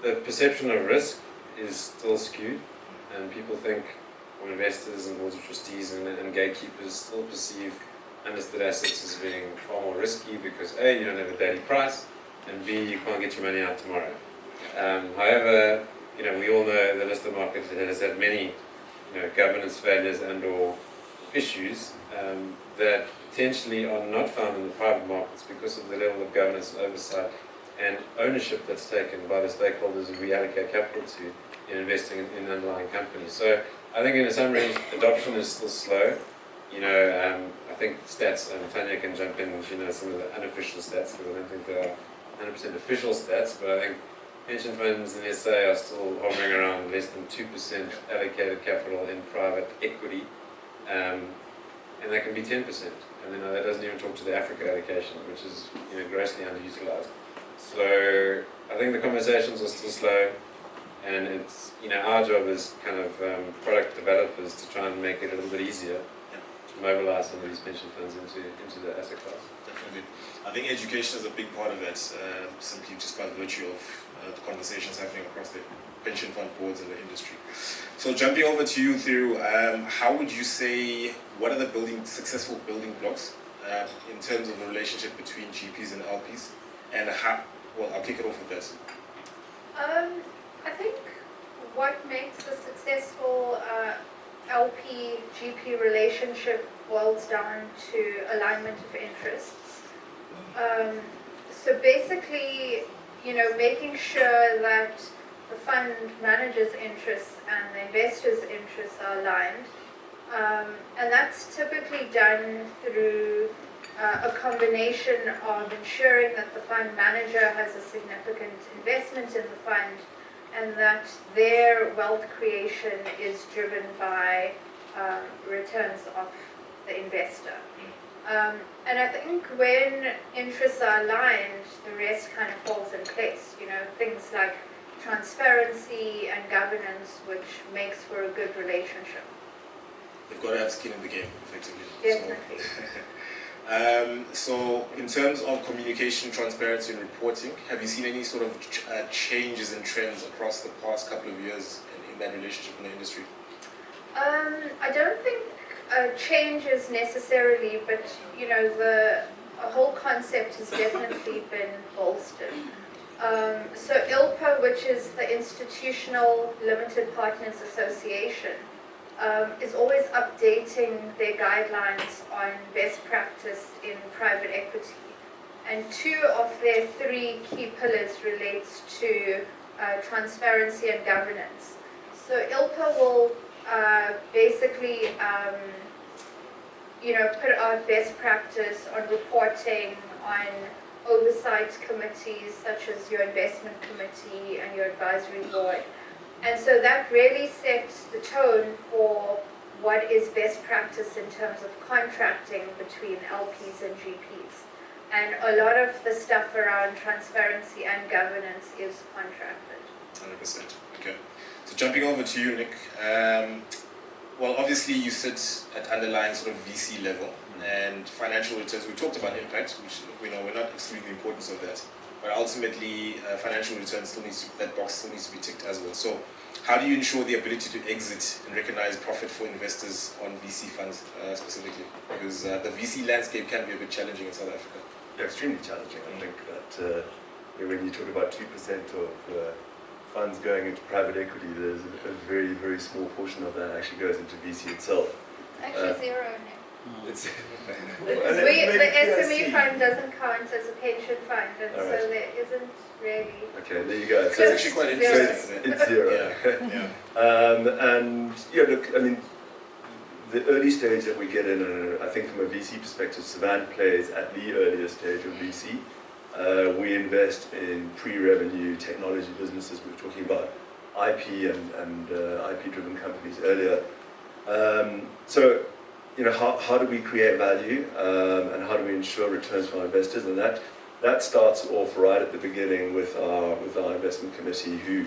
the perception of risk is still skewed, and people think, or investors and boards of trustees and gatekeepers still perceive unlisted assets as being far more risky because A, you don't have a daily price, and B, you can't get your money out tomorrow. However, we all know the listed market has had many governance failures and/or issues that potentially are not found in the private markets because of the level of governance and oversight and ownership that's taken by the stakeholders who we allocate capital to in investing in underlying companies. So I think in some range, adoption is still slow. I think stats, and Tanya can jump in, some of the unofficial stats, because I don't think there are 100% official stats, but I think pension funds in SA are still hovering around less than 2% allocated capital in private equity, and that can be 10%. And then that doesn't even talk to the Africa allocation, which is grossly underutilized. So I think the conversations are still slow, and it's our job as kind of product developers to try and make it a little bit easier to mobilize some of these pension funds into the asset class. Definitely. I think education is a big part of that, simply just by virtue of the conversations happening across the pension fund boards in the industry. So jumping over to you, Thiru, how would you say, what are the successful building blocks in terms of the relationship between GPs and LPs? And I'll kick it off with that. I think what makes a successful LP-GP relationship boils down to alignment of interests. So basically, making sure that the fund manager's interests and the investor's interests are aligned. And that's typically done through a combination of ensuring that the fund manager has a significant investment in the fund and that their wealth creation is driven by returns of the investor. And I think when interests are aligned, the rest kind of falls in place. Things like transparency and governance, which makes for a good relationship. They've got to have skin in the game, effectively. Definitely. So in terms of communication, transparency, and reporting, have you seen any sort of changes and trends across the past couple of years in that relationship in the industry? I don't think changes necessarily, but the whole concept has definitely been bolstered. So ILPA, which is the Institutional Limited Partners Association, is always updating their guidelines on best practice in private equity. And 2 of their 3 key pillars relates to transparency and governance. So ILPA will basically put out best practice on reporting, on oversight committees such as your investment committee and your advisory board. And so that really sets the tone for what is best practice in terms of contracting between LPs and GPs. And a lot of the stuff around transparency and governance is contracted. 100%. Okay. So jumping over to you, Nick. Well, obviously you sit at underlying sort of VC level and financial returns. We talked about impact, which we're not excluding the importance of that. But ultimately, financial returns that box still needs to be ticked as well. So how do you ensure the ability to exit and recognize profit for investors on VC funds specifically? Because the VC landscape can be a bit challenging in South Africa. Yeah, extremely challenging. I think that when you talk about 2% of funds going into private equity, there's a very, very small portion of that actually goes into VC itself. Actually 0 now. It's the SME fund doesn't count as a pension fund, and so there isn't really. Okay, there you go. So it's actually quite interesting. It's 0. And look, I mean, the early stage that we get in, and I think from a VC perspective, Savant plays at the earlier stage of VC. We invest in pre-revenue technology businesses. We were talking about IP and IP-driven companies earlier. So, how do we create value and how do we ensure returns for our investors? And that starts off right at the beginning with our investment committee, who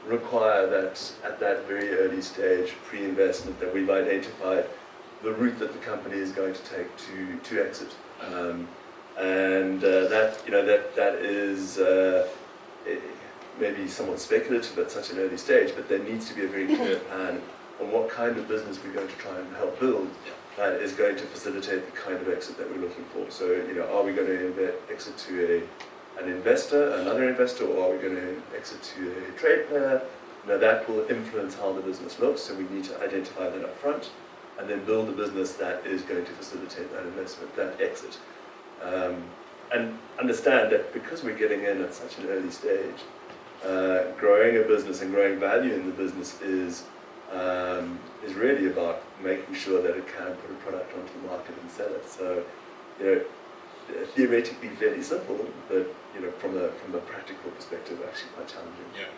require that at that very early stage, pre-investment, that we've identified the route that the company is going to take to exit. And that is maybe somewhat speculative at such an early stage, but there needs to be a very clear plan on what kind of business we're going to try and help build that is going to facilitate the kind of exit that we're looking for. So, are we going to exit to an investor, another investor, or are we going to exit to a trade player? That will influence how the business looks, so we need to identify that up front and then build a business that is going to facilitate that investment, that exit. And understand that because we're getting in at such an early stage, growing a business and growing value in the business is really about making sure that it can put a product onto the market and sell it. So, theoretically fairly simple, but from a practical perspective, actually quite challenging. Yeah.